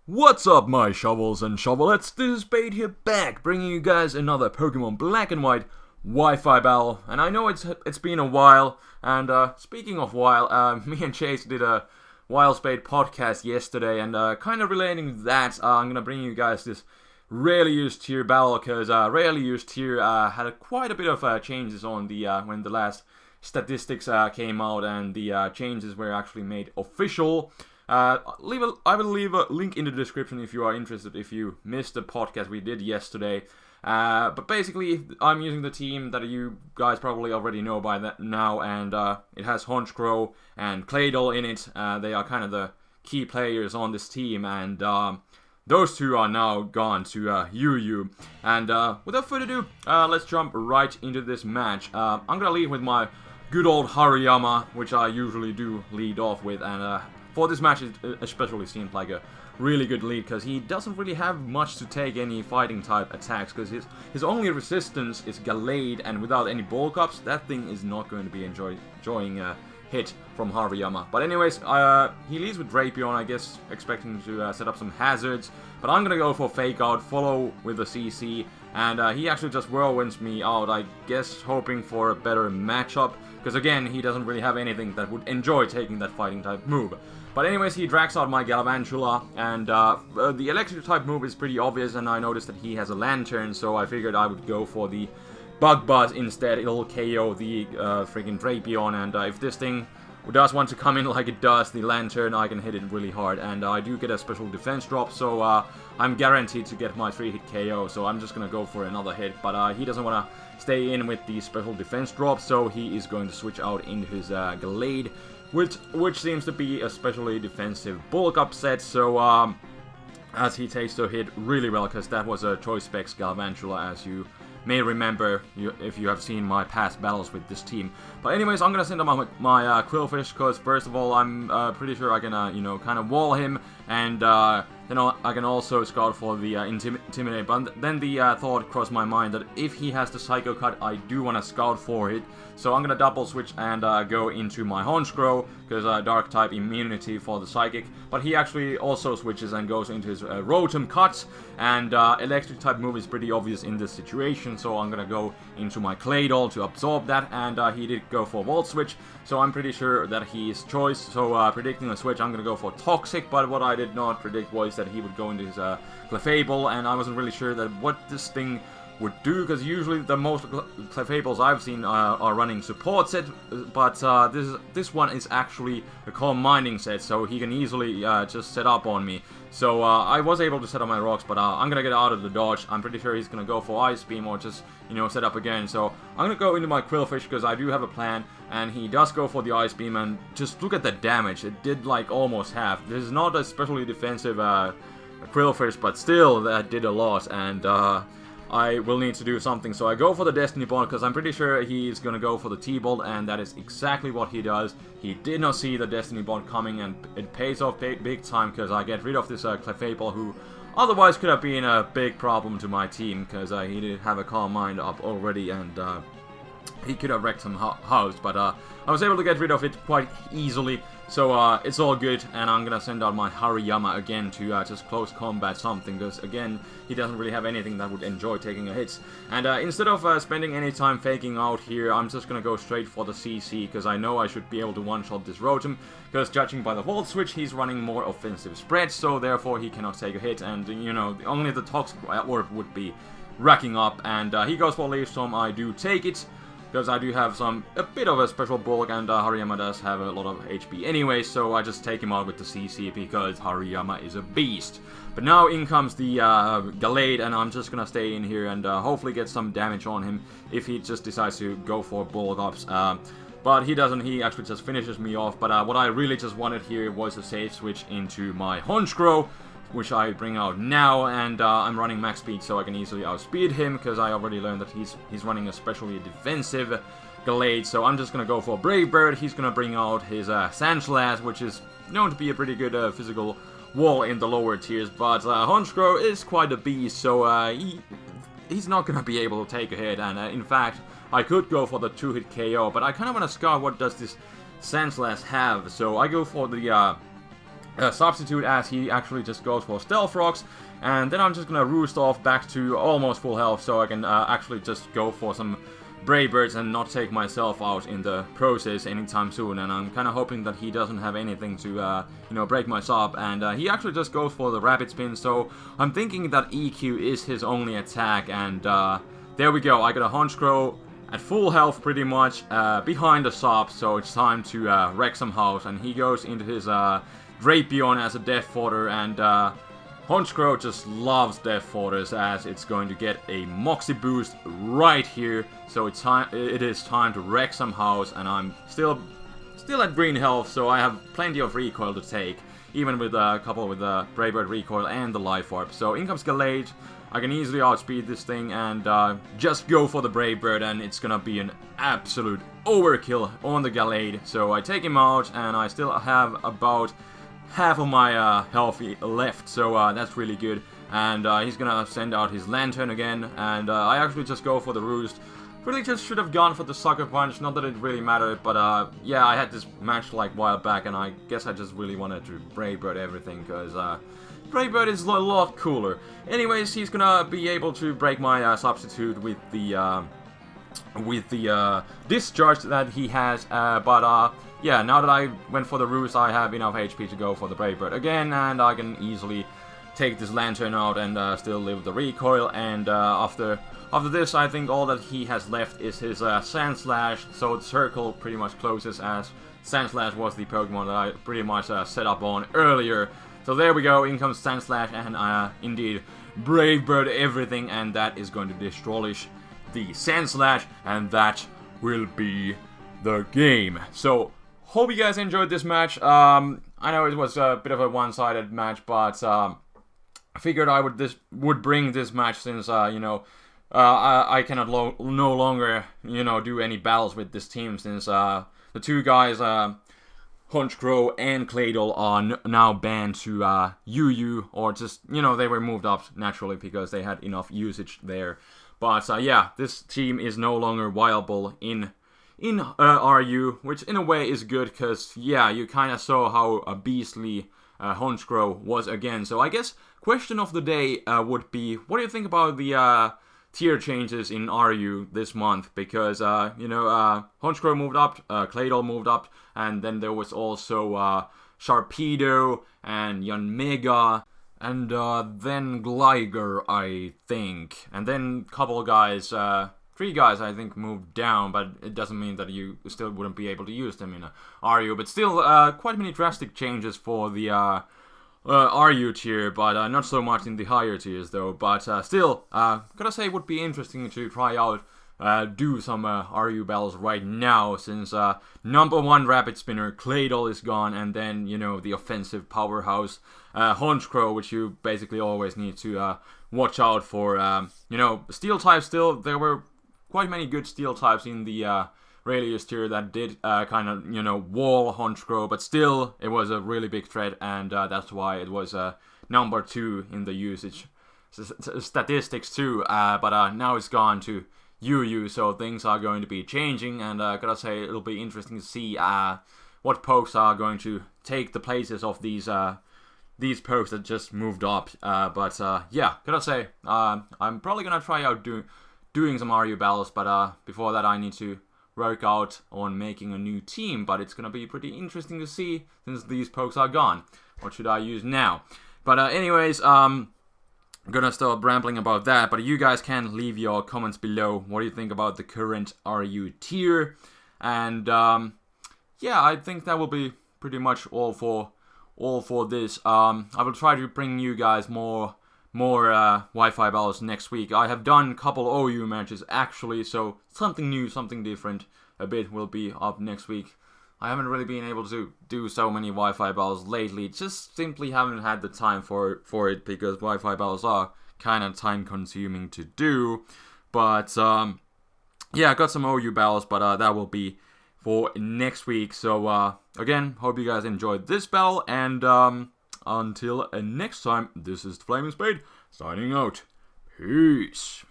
What's up, my shovels and shovelets? This is Spade here, back, bringing you guys another Pokemon Black and White Wi-Fi battle. And I know it's been a while, and speaking of while, me and Chase did a WileSpade podcast yesterday, and kind of relating that, I'm gonna bring you guys this rarely used tier battle, because rarely used tier had quite a bit of changes on the when the last statistics came out, and the changes were actually made official. I will leave a link in the description if you are interested, if you missed the podcast we did yesterday. But basically, I'm using the team that you guys probably already know by that now, and it has Honchkrow and Claydol in it. They are kind of the key players on this team, and those two are now gone to UU. And without further ado, let's jump right into this match. I'm gonna lead with my good old Hariyama, which I usually do lead off with, and for this match, it especially seemed like a really good lead, because he doesn't really have much to take any fighting type attacks, because his only resistance is Gallade, and without any bulk ups, that thing is not going to be enjoying a hit from Hariyama. But anyways, he leads with Drapion, I guess, expecting to set up some hazards, but I'm gonna go for Fake Out, follow with the CC, and he actually just whirlwinds me out, I guess hoping for a better matchup, because again, he doesn't really have anything that would enjoy taking that fighting type move. But anyways, he drags out my Galvantula, and the electric type move is pretty obvious, and I noticed that he has a Lantern, so I figured I would go for the Bug Buzz instead. It'll KO the freaking Drapion, and if this thing does want to come in like it does, the Lantern, I can hit it really hard, and I do get a special defense drop, so I'm guaranteed to get my 3-hit KO, so I'm just gonna go for another hit, but he doesn't want to stay in with the special defense drop, so he is going to switch out into his Gallade, which seems to be a specially defensive bulk up set, so as he takes the hit really well, because that was a Choice Specs Galvantula, as you may remember if you have seen my past battles with this team. But anyways, I'm gonna send him my Quillfish, because first of all, I'm pretty sure I can, kind of wall him, and then I can also scout for the Intimidate. But then the thought crossed my mind that if he has the Psycho Cut, I do want to scout for it. So I'm gonna double switch and go into my Honchkrow, because Dark type immunity for the Psychic. But he actually also switches and goes into his Rotom Cut, and Electric type move is pretty obvious in this situation. So I'm gonna go into my Claydol to absorb that, and he did go for Volt Switch, so I'm pretty sure that he is choice. So predicting a switch, I'm gonna go for Toxic, but what I did not predict was that he would go into his Clefable, and I wasn't really sure that what this thing would do, because usually the most Clefables I've seen are running support set, but this one is actually a Calm Minding set, so he can easily just set up on me. So I was able to set up my rocks, but I'm gonna get out of the dodge. I'm pretty sure he's gonna go for Ice Beam or just, set up again. So I'm gonna go into my Quillfish, because I do have a plan, and he does go for the Ice Beam, and just look at the damage. It did like almost half. This is not a especially defensive Quillfish, but still that did a lot, and I will need to do something. So I go for the Destiny Bond, because I'm pretty sure he's gonna go for the T-Bolt, and that is exactly what he does. He did not see the Destiny Bond coming, and it pays off big time, because I get rid of this Clefable, who otherwise could have been a big problem to my team, because he did have a Calm Mind up already, and he could have wrecked some house, but I was able to get rid of it quite easily, so it's all good, and I'm gonna send out my Hariyama again to just close combat something, because again, he doesn't really have anything that would enjoy taking a hit. And instead of spending any time faking out here, I'm just gonna go straight for the CC, because I know I should be able to one-shot this Rotom, because judging by the Volt Switch, he's running more offensive spread, so therefore he cannot take a hit, and only the Toxic Orb would be racking up, and he goes for Leaf Storm. I do take it, because I do have a bit of a special bulk, and Hariyama does have a lot of HP anyway, so I just take him out with the CC, because Hariyama is a beast. But now in comes the Gallade, and I'm just gonna stay in here and hopefully get some damage on him if he just decides to go for bulk ups. But he doesn't, he actually just finishes me off. But what I really just wanted here was a safe switch into my Honchkrow, which I bring out now, and I'm running max speed, so I can easily outspeed him, because I already learned that he's running especially defensive Gallade, so I'm just gonna go for Brave Bird. He's gonna bring out his Sandslash, which is known to be a pretty good physical wall in the lower tiers, but Honchkrow is quite a beast, so he's not gonna be able to take a hit, and in fact, I could go for the 2-hit KO, but I kind of want to scout what does this Sandslash have, so I go for the substitute, as he actually just goes for Stealth Rocks. And then I'm just gonna roost off back to almost full health, so I can actually just go for some Brave Birds and not take myself out in the process anytime soon. And I'm kind of hoping that he doesn't have anything to, you know, break my sub. And he actually just goes for the Rapid Spin, so I'm thinking that EQ is his only attack. And there we go, I got a Honchkrow at full health pretty much, behind the sub, so it's time to wreck some house. And he goes into his Drapion as a Death Fodder, and Honchkrow just loves Death Fodders, as it's going to get a Moxie boost right here. So it is time to wreck some house, and I'm still at green health, so I have plenty of recoil to take, even with a couple with the Brave Bird recoil and the Life Orb. So in comes Gallade. I can easily outspeed this thing and just go for the Brave Bird, and it's gonna be an absolute overkill on the Gallade. So I take him out, and I still have about half of my health left, so that's really good. And he's gonna send out his Lantern again, and I actually just go for the Roost. Really just should have gone for the Sucker Punch, not that it really mattered, but yeah, I had this match like a while back, and I guess I just really wanted to Brave Bird everything, because Brave Bird is a lot cooler. Anyways, he's gonna be able to break my substitute with the discharge that he has, but yeah, now that I went for the Roost, I have enough HP to go for the Brave Bird again, and I can easily take this Lantern out and still live the recoil. And after this, I think all that he has left is his Sand Slash, so the circle pretty much closes, as Sand Slash was the Pokemon that I pretty much set up on earlier. So there we go, in comes Sand Slash, and indeed Brave Bird everything, and that is going to destroy the Sand Slash, and that will be the game. So hope you guys enjoyed this match. I know it was a bit of a one-sided match, but I figured I would bring this match, since you know, I cannot no longer, you know, do any battles with this team, since the two guys, Honchkrow and Claydol, are now banned to UU, or just, you know, they were moved up naturally because they had enough usage there. But yeah, this team is no longer viable in RU, which in a way is good, because yeah, you kind of saw how beastly Honchkrow was again. So I guess question of the day would be, what do you think about the tier changes in RU this month? Because you know, Honchkrow moved up, Claydol moved up, and then there was also Sharpedo and Yanmega, and then Gligar, I think, and then a couple guys, 3 guys I think moved down, but it doesn't mean that you still wouldn't be able to use them in RU. But still, quite many drastic changes for the RU tier, but not so much in the higher tiers though. But still, gotta say, it would be interesting to try out, do some RU battles right now, since #1 Rapid Spinner Claydol is gone, and then, you know, the offensive powerhouse Honchkrow, which you basically always need to watch out for. You know, Steel types, still, there were quite many good Steel types in the Radius tier that did kind of, you know, wall Honchkrow, but still, it was a really big threat, and that's why it was #2 in the usage statistics too. But now it's gone to UU, so things are going to be changing, and gotta say, it'll be interesting to see what pokes are going to take the places of these pokes that just moved up. But yeah, gotta say, I'm probably gonna try out doing some RU battles, but before that I need to work out on making a new team, but it's gonna be pretty interesting to see, since these pokes are gone. What should I use now? But anyways, I'm gonna stop rambling about that, but you guys can leave your comments below. What do you think about the current RU tier? And yeah, I think that will be pretty much all for this. I will try to bring you guys more Wi-Fi battles next week. I have done a couple OU matches actually, so something new, something different a bit will be up next week. I haven't really been able to do so many Wi-Fi battles lately, just simply haven't had the time for it, because Wi-Fi battles are kind of time consuming to do. But yeah, I got some OU battles, but that will be for next week. So again, hope you guys enjoyed this battle, and until next time, this is TheFlamingSpade signing out. Peace.